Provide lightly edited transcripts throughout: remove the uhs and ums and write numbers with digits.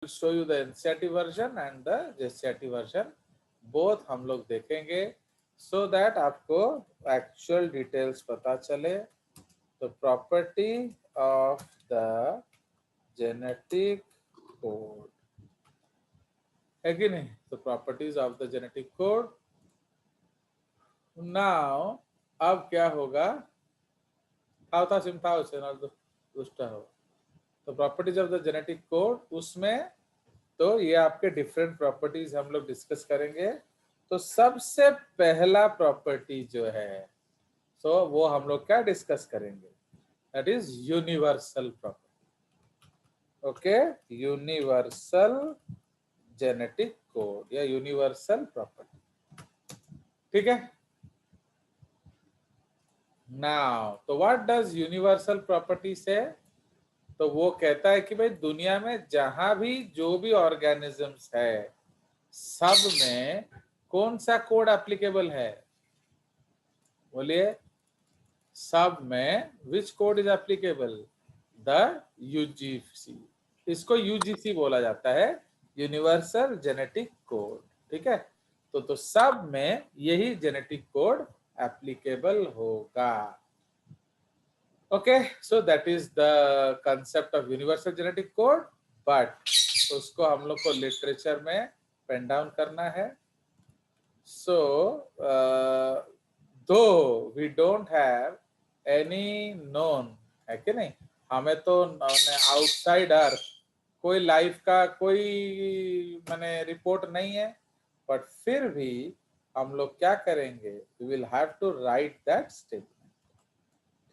show you the NCERT version and the JCERT version, both हम लोग देखेंगे so that आपको actual details पता चले. The property of the genetic code है कि नहीं? The properties of the genetic code. Now अब क्या होगा? था सिमथा दुष्टा हो. तो properties of the genetic code, उसमें तो ये आपके डिफरेंट प्रॉपर्टीज हम लोग डिस्कस करेंगे. तो सबसे पहला प्रॉपर्टी जो है, सो वो हम लोग क्या डिस्कस करेंगे, that is universal property. Okay, universal genetic code या यूनिवर्सल प्रॉपर्टी. ठीक है. नाउ तो व्हाट डज यूनिवर्सल प्रॉपर्टी से? तो वो कहता है कि भाई दुनिया में जहां भी जो भी ऑर्गेनिजम्स है, सब में कौन सा कोड एप्लीकेबल है? बोलिए. सब में विच code is applicable? The UGC. इसको यूजीसी बोला जाता है, यूनिवर्सल जेनेटिक कोड. ठीक है. तो सब में यही जेनेटिक कोड एप्लीकेबल होगा. Okay, so that is the concept of universal genetic code, but उसको हम लोग को लिटरेचर में पेन डाउन करना है. So though we don't have any known, है कि नहीं, हमें तो आउटसाइड अर्थ कोई लाइफ का कोई माने रिपोर्ट नहीं है, बट फिर भी हम लोग क्या करेंगे, we will have to write that statement.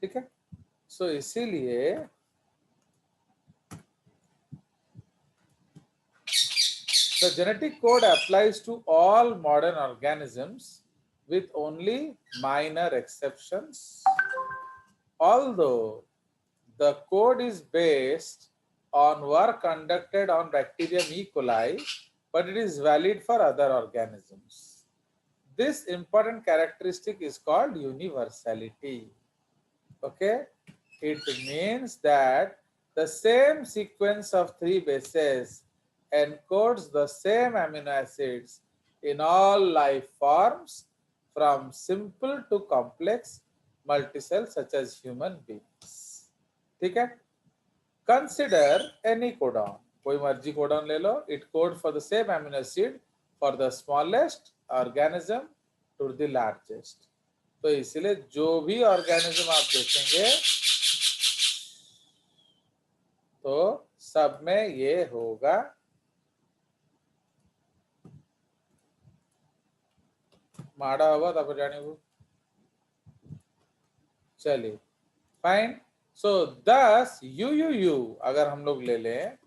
ठीक है. सो इसीलिए the genetic code applies to all modern organisms with only minor exceptions. Although the code is based on work conducted on Bacterium E. coli, but it is valid for other organisms. This important characteristic is called universality. Okay. It means that the same sequence of 3 bases encodes the same amino acids in all life forms, from simple to complex multicell such as human beings. ठीक है. Consider any codon. कोई मर्जी codon ले लो. It codes for the same amino acid for the smallest organism to the largest. तो इसलिए जो भी organism आप देखेंगे तो सब में ये होगा. माड़ा होगा तब जाने वो. चलिए फाइन. सो दस यू अगर हम लोग ले लें,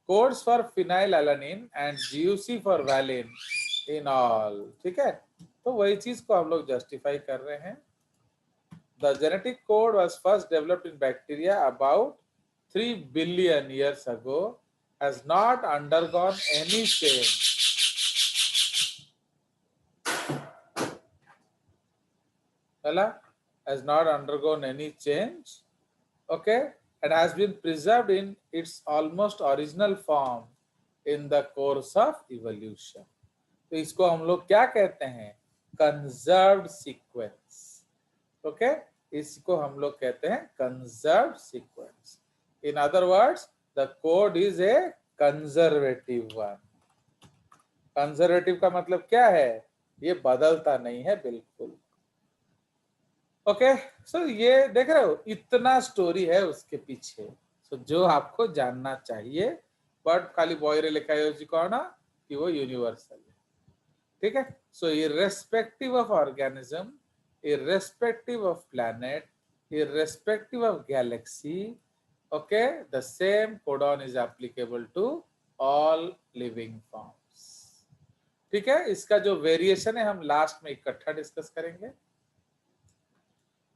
codes for phenylalanine and GUC for valine in all. ठीक है. तो वही चीज को हम लोग जस्टिफाई कर रहे हैं. The genetic code was first developed in bacteria about 3 billion years ago, has not undergone any change. Has not undergone any change. Okay, and has been preserved in its almost original form in the course of evolution. तो इसको हम लोग क्या कहते हैं? Conserved sequence. Okay, इसको हम लोग कहते हैं conserved sequence. In other words, the code is a conservative one. Conservative का मतलब क्या है? ये बदलता नहीं है बिल्कुल. ओके, सो ये देख रहे हो, इतना स्टोरी है उसके पीछे. सो जो आपको जानना चाहिए, बट खाली बॉयरे लिखा है जी कौन कि वो यूनिवर्सल है. ठीक है. So irrespective of organism, irrespective of planet, irrespective of galaxy, okay, the same codon is applicable to all living forms. ठीक है. इसका जो वेरिएशन है हम लास्ट में इकट्ठा डिस्कस करेंगे.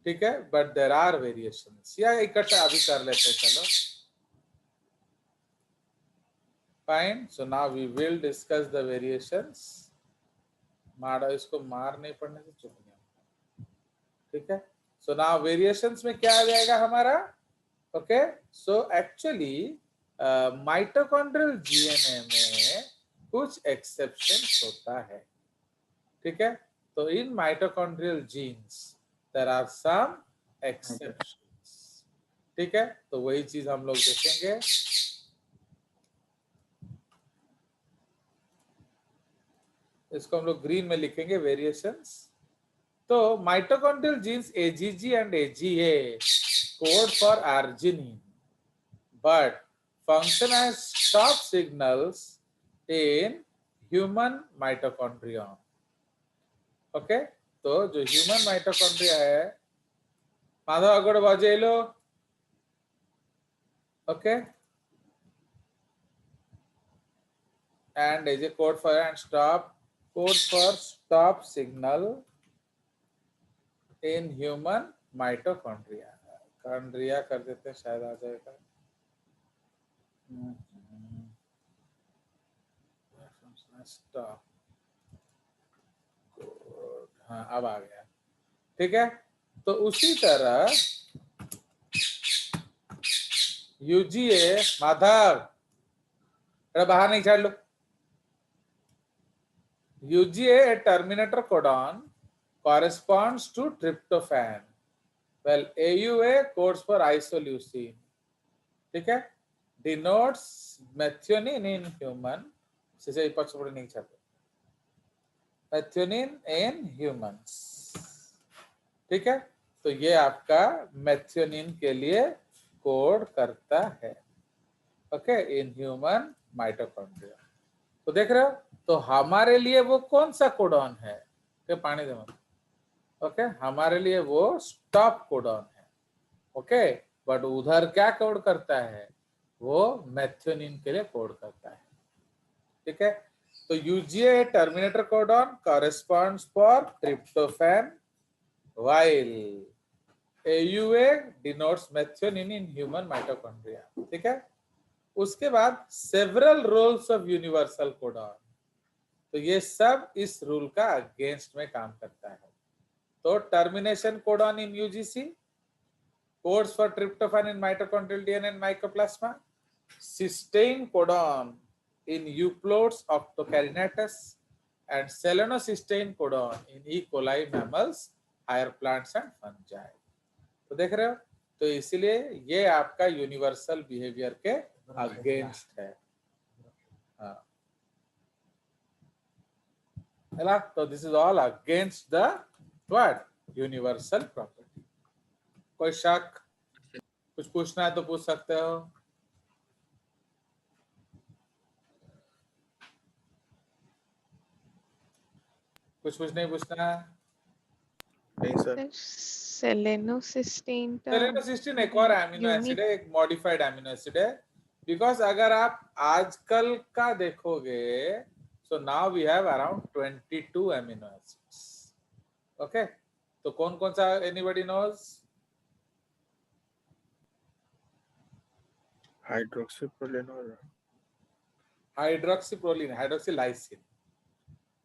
ठीक है. बट देयर आर वेरिएशंस, या इकट्ठा अभी कर लेते हैं. चलो fine. So now we will discuss the variations. मारा इसको मार नहीं पड़ने से चुप नहीं. ठीक है. सो नाउ वेरिएशंस में क्या आ जाएगा हमारा? Okay, so actually mitochondrial DNA में कुछ एक्सेप्शन होता है, ठीक है। तो in mitochondrial genes there are some exceptions, ठीक है। तो वही चीज हम लोग देखेंगे। इसको हम लोग ग्रीन में लिखेंगे वेरिएशंस। तो mitochondrial genes AGG and AGA code for arginine but function as stop signals in human mitochondrion. ओके, तो जो ह्यूमन माइटोकॉन्ड्रिया है, माधव अगड़ बजेलो, ओके, and is a code for and stop signal in human mitochondria. कॉन्ड्रिया कर देते हैं, शायद आ जाएगा। स्टॉप, हाँ अब आ गया, ठीक है। तो उसी तरह यूजीए, माधव अरे बाहर नहीं छाड़ लो। UGA a terminator codon corresponds to tryptophan, well AUA codes for isoleucine, ठीक है, denotes methionine in human, से पछपड़े नहीं छाड़ो, methionine in humans, ठीक है। तो ये आपका मेथियोनिन के लिए कोड करता है, ओके, इन ह्यूमन माइटोकॉन्ड्रिया। तो देख रहे हो, तो हमारे लिए वो कौन सा कोडॉन है, तो पानी दे मत, ओके, हमारे लिए वो स्टॉप कोडॉन है, ओके। बट उधर क्या कोड करता है, वो मेथियोनिन के लिए कोड करता है, ठीक है। तो UGA terminator codon corresponds for tryptophan while AUA denotes methionine in human mitochondria, ठीक है। उसके बाद several roles of universal codon, तो ये सब इस रूल का अगेंस्ट में काम करता है। तो termination codon in UGC codes for tryptophan in mitochondrial DNA and mycoplasma, cysteine codon in euplotes octocarinatus and selenocysteine codon in E coli mammals, higher plants and fungi. तो देख रहे हो, तो इसीलिए ये आपका यूनिवर्सल बिहेवियर के अगेंस्ट है, हाँ। तो this is all against the what, universal property. कोई शक, कुछ पूछना है तो पूछ सकते हो। कुछ नहीं पूछना है। नहीं सर। सेलेनोसिस्टीन सेलेनोसिस्टीन एक और एमिनो एसिड है, एक मॉडिफाइड एमिनो एसिड है। बिकॉज अगर आप आजकल का देखोगे, so now we have around 22 amino acids, okay. तो कौन कौन सा, एनीबॉडी नोज? हाइड्रोक्सीप्रोलिन और हाइड्रोक्सीप्रोलिन, हाइड्रोक्सीलाइसिन,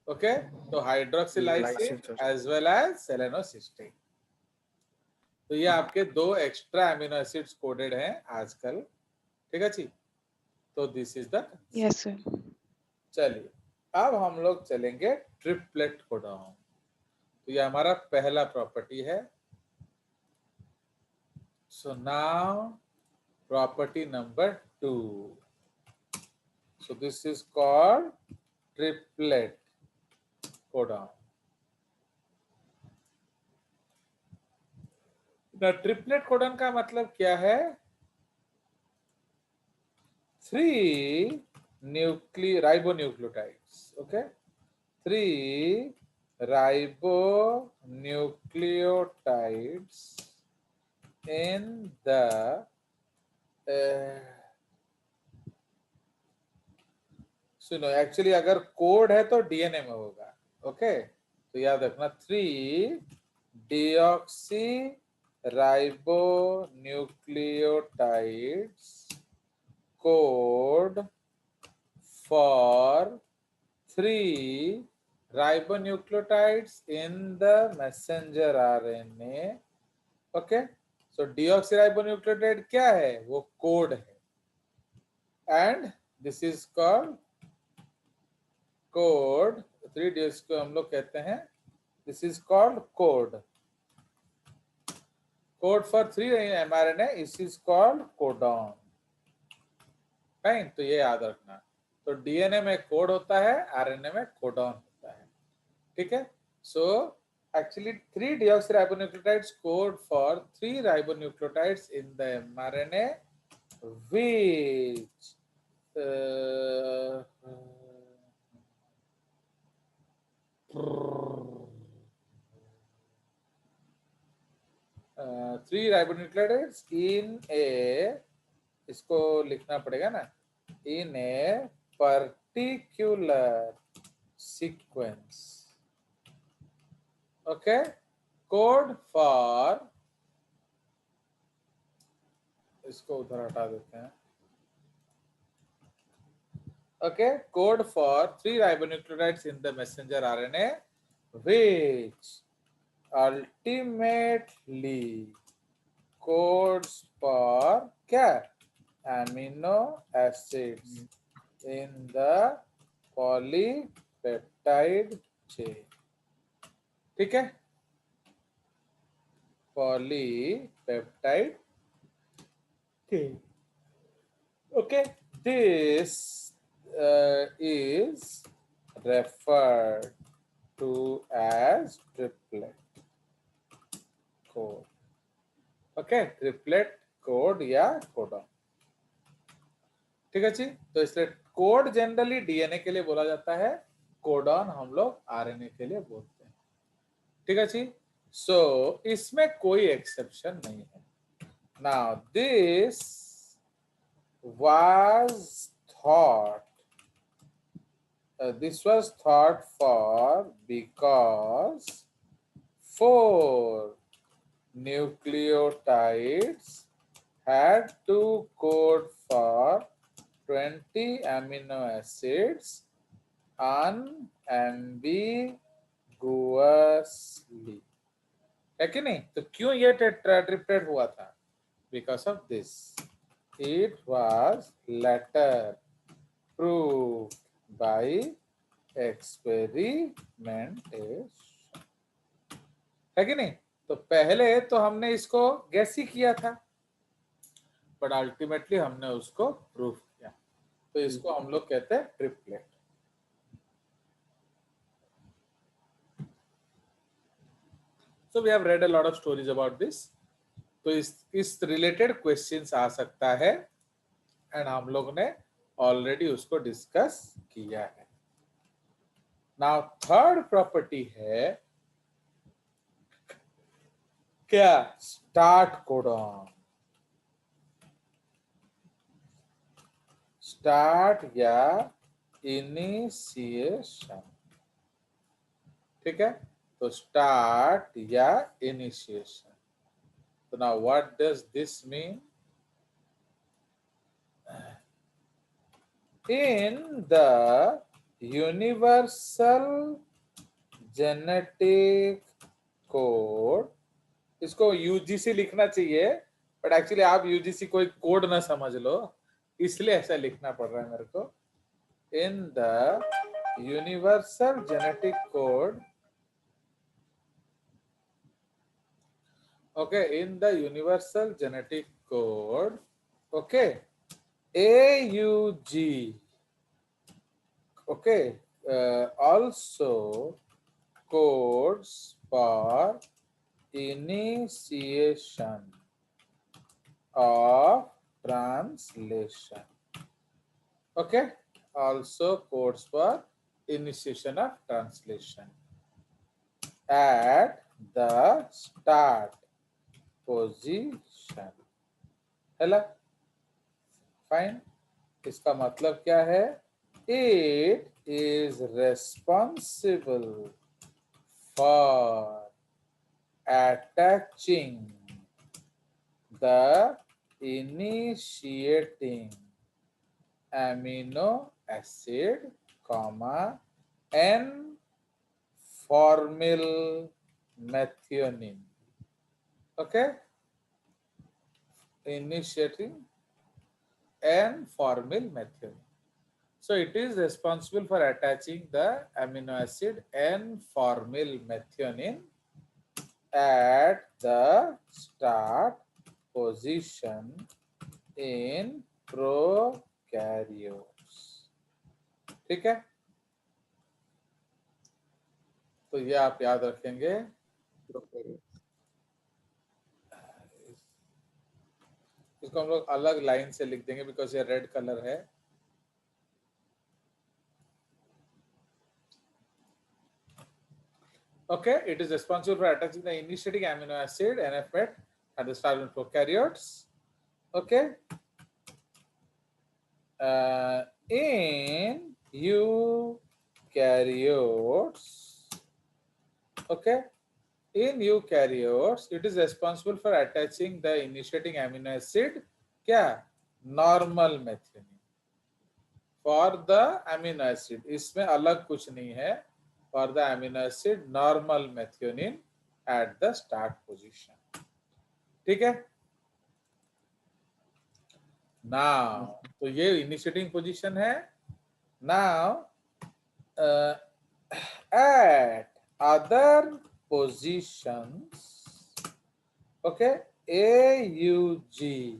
ओके। तो हाइड्रोक्सीलाइसिन एज वेल एज सेलेनोसिस्टीन। तो ये आपके दो एक्स्ट्रा एमिनो एसिड्स कोडेड हैं आजकल, ठीक है जी। तो this is the, yes sir. चलिए अब हम लोग चलेंगे ट्रिपलेट कोडॉन। तो ये हमारा पहला प्रॉपर्टी है। So now property number 2, so this is called triplet codon. Triplet codon का मतलब क्या है? 3 ribonucleotides, okay, 3 ribonucleotides in the सुनो, एक्चुअली अगर कोड है तो डीएनए में होगा, ओके। तो याद रखना 3 deoxy ribonucleotides code for 3 ribonucleotides in the messenger RNA, okay. So deoxyribonucleotide क्या है? वो कोड है, and this is called code. 3 को हम लोग कहते हैं, this is called code. Code for 3 mRNA is called codon. Fine, तो ये याद रखना. तो डीएनए में कोड होता है, आरएनए में कोडॉन होता है. ठीक है. सो actually 3 deoxyribonucleotides code for 3 ribonucleotides in the mRNA, which 3 ribonucleotides in a, इसको लिखना पड़ेगा ना, in a particular sequence. Okay, code for, इसको उधर हटा देते हैं. Okay, code for 3 ribonucleotides in the messenger RNA, which ultimately codes for क्या, amino acids in the polypeptide chain. ठीक है, polypeptide chain. Okay, this is referred to as triplet code. Okay, triplet code या codon. ठीक है जी. तो इसलिए code generally DNA के लिए बोला जाता है, कोडॉन हम लोग आरएनए के लिए बोलते हैं. ठीक है जी. सो इसमें कोई एक्सेप्शन नहीं है. Now this was thought, for because 4 nucleotides had to code for 20 amino acids unambiguously. है कि नहीं? तो क्यों ये ट्रिप्लेट हुआ था? Because of this. It was later proved by experimentation. है कि नहीं? तो पहले तो हमने इसको गैस ही किया था, बट अल्टीमेटली हमने उसको प्रूव किया. तो इसको हम लोग कहते हैं triplet. So we have read a lot of stories about this. तो इस रिलेटेड क्वेश्चंस आ सकता है, एंड हम लोग ने ऑलरेडी उसको डिस्कस किया है. नाउ थर्ड प्रॉपर्टी है क्या, स्टार्ट कोडॉन. स्टार्ट या इनिशिएशन. ठीक है. तो स्टार्ट या initiation. So now what does this mean? In the universal genetic code, इसको यूजीसी लिखना चाहिए, बट एक्चुअली आप यूजीसी कोई कोड ना समझ लो, इसलिए ऐसा लिखना पड़ रहा है मेरे को. In the universal genetic code, okay, in the universal genetic code, okay, AUG, okay, also codes for initiation of translation. Okay, also codes for initiation of translation at the start position. हेला, fine. इसका मतलब क्या है? It is responsible for attaching the initiating amino acid, N formyl methionine. Okay, initiating N-formyl methionine. So it is responsible for attaching the amino acid N-formyl methionine at the start position in prokaryotes. ठीक है, तो ये आप याद रखेंगे. इसको हम लोग अलग लाइन से लिख देंगे बिकॉज ये रेड कलर है. Okay, it is responsible for attaching the initiating amino acid NF-met at the start of prokaryotes. Okay. In eukaryotes, okay, in eukaryotes, it is responsible for attaching the initiating amino acid, क्या? Normal methionine. For the amino acid, इसमें अलग कुछ नहीं है. For the amino acid, normal methionine at the start position. ठीक है? Now, तो ये initiating position है. Now, at other positions, okay, AUG,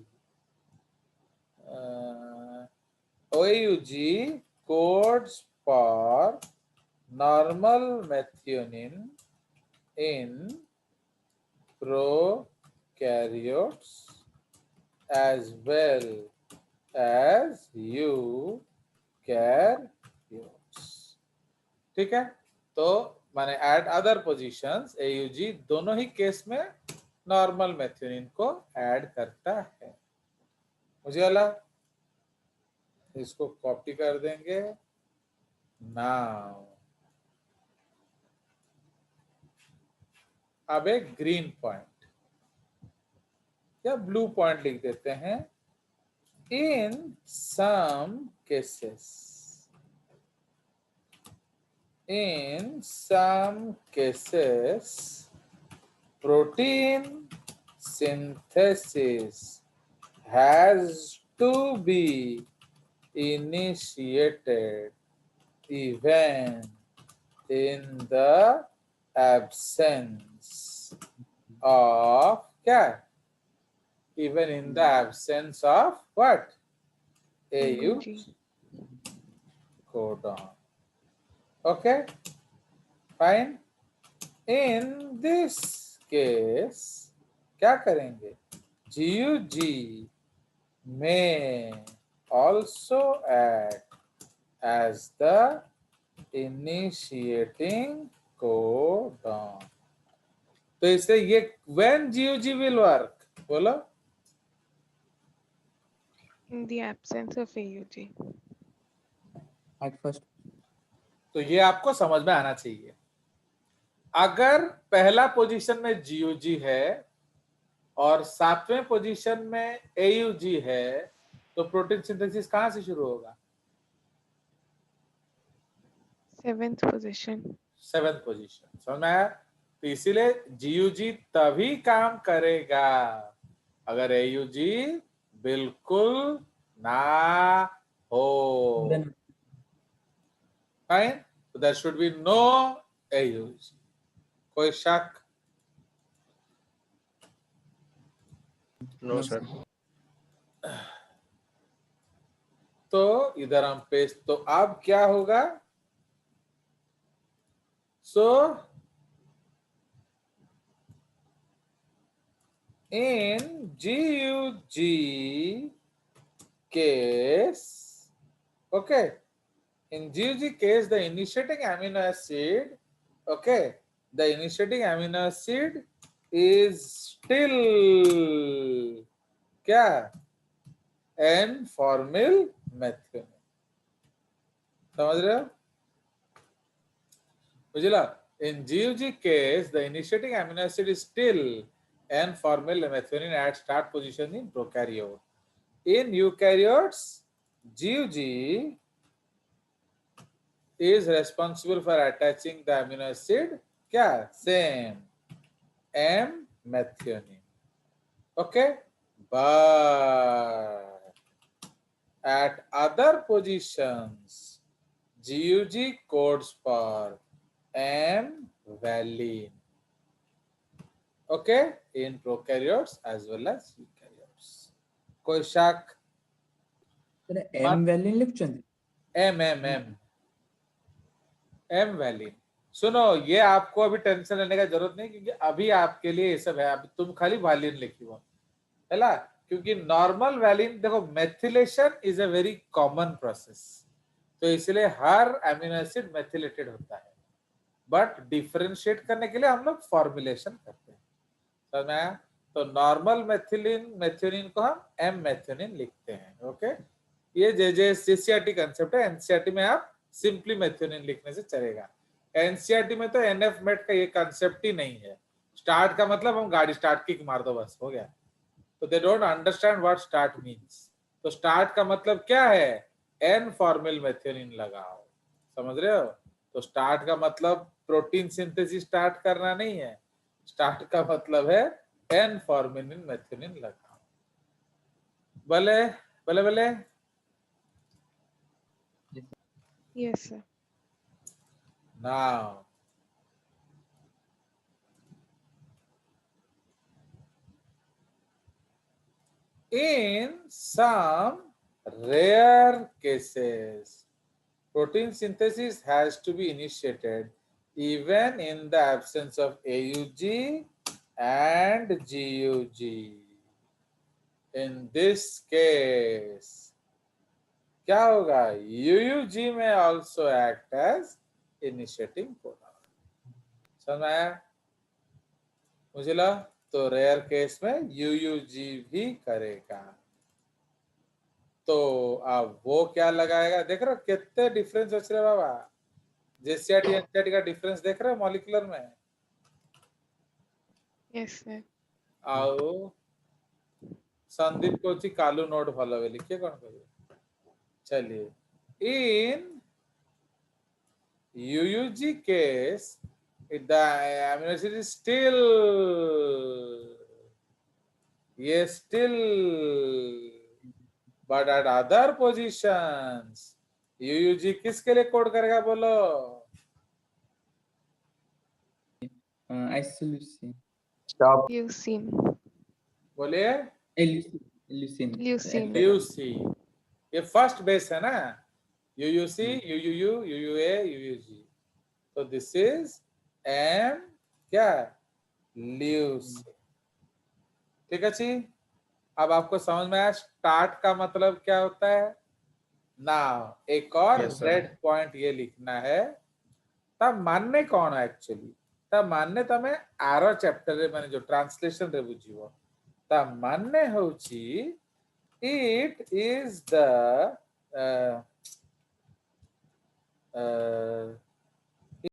AUG codes for normal methionine in prokaryotes as well as eukaryotes. ठीक है, तो माने एट अदर पोजीशंस AUG दोनों ही केस में नॉर्मल मेथियोनिन को ऐड करता है. मुझे वाला इसको कॉपी कर देंगे. नाउ अब एक ग्रीन पॉइंट या ब्लू पॉइंट लिख देते हैं. In some cases, in some cases, protein synthesis has to be initiated even in the absence of क्या? Even in the absence of what? AUG codon. Okay, fine. In this case, क्या करेंगे? GUG may also act as the initiating codon. तो इससे ये when GUG will work, बोलो? In the absence of AUG. At first. तो ये आपको समझ में आना चाहिए. अगर पहला पोजीशन में GUG है और सातवें पोजीशन में AUG है तो प्रोटीन सिंथेसिस कहां से शुरू होगा? 7th position. 7th position. समझ में आया? तो इसीलिए GUG तभी काम करेगा अगर AUG बिल्कुल ना हो. Fine. So there should be no AUG. कोई शक? No, sir. तो इधर हम पेस्ट, तो अब क्या होगा? So in GUG case, okay, in GUG case the initiating amino acid, okay, the initiating amino acid is still क्या? N-formyl methionine. समझ रहे हो? बुझला? In GUG case, the initiating amino acid is still N-formyl methionine at start position in prokaryote. In eukaryotes, GUG is responsible for attaching the amino acid क्या? Same M-methionine. Okay, but at other positions GUG codes for M valine. Okay, in prokaryotes as well as eukaryotes. कोई शक? M valine लिखुଛନ୍ତି M valine. सुनो, ये आपको अभी tension लेने का जरूरत नहीं, क्योंकि अभी आपके लिए ये सब है। अभी तुम खाली वैलिन लिखियो है, क्योंकि नॉर्मल वैलिन देखो, methylation is a very common process, तो इसलिए हर एमिनो एसिड मेथिलेटेड होता है, बट डिफरेंशिएट करने के लिए हम लोग फॉर्मुलेशन करते हैं। समझ में आया? तो नॉर्मल मेथियोनिन को हम एम मेथियोनिन लिखते हैं। ओके, ये जेसीईआरटी कंसेप्ट है। एनसीईआरटी में आप सिंपली मेथियोनिन लिखने से चलेगा। एनसीईआरटी में तो एनएफ मेट का ये कंसेप्ट ही नहीं है। स्टार्ट का मतलब हम गाड़ी स्टार्ट किक मार दो, बस हो गया। तो they don't understand what start means. तो स्टार्ट का मतलब क्या है? एन फॉर्मल मेथियोनिन लगाओ। समझ रहे हो? तो स्टार्ट का मतलब प्रोटीन सिंथेसिस स्टार्ट करना नहीं है। स्टार्ट का मतलब है एन फॉर्मिलिन मेथियोनिन लगाओ। भले भले भले। Yes, sir. Now, in some rare cases, protein synthesis has to be initiated even in the absence of AUG and GUG. In this case, क्या होगा? UUG में also act as initiating codon. समझ में आया मुझे लगा? तो रेयर केस में UUG भी करेगा। तो अब वो क्या लगाएगा? देख रहे हो कितने डिफरेंस हो रहे बाबा? जेसीआरटी एनसीआरटी का डिफरेंस देख रहे हो मॉलिक्यूलर में? Yes, sir. आओ संदीप को कालू नोट भल लिखिए कौन करिए। चलिए, इन UUG case, the amino acid is still but at other positions UUG किसके लिए कोड करेगा बोलो? isoleucine Stop. Leucine. बोलिए। leucine Leucine. ल्यूसीन, ये फर्स्ट बेस है ना, UUC, UUU, UUA, UUG। तो दिस इज एम क्या? ल्यूसीन। ठीक है जी। अब आपको समझ में आया स्टार्ट का मतलब क्या होता है ना? एक और Yes, sir. रेड पॉइंट ये लिखना है। तब मानने कौन है एक्चुअली? तब मानने तमें आर चैप्टर रे माने जो ट्रांसलेशन रे बुझिबो। तब मानने होची it is the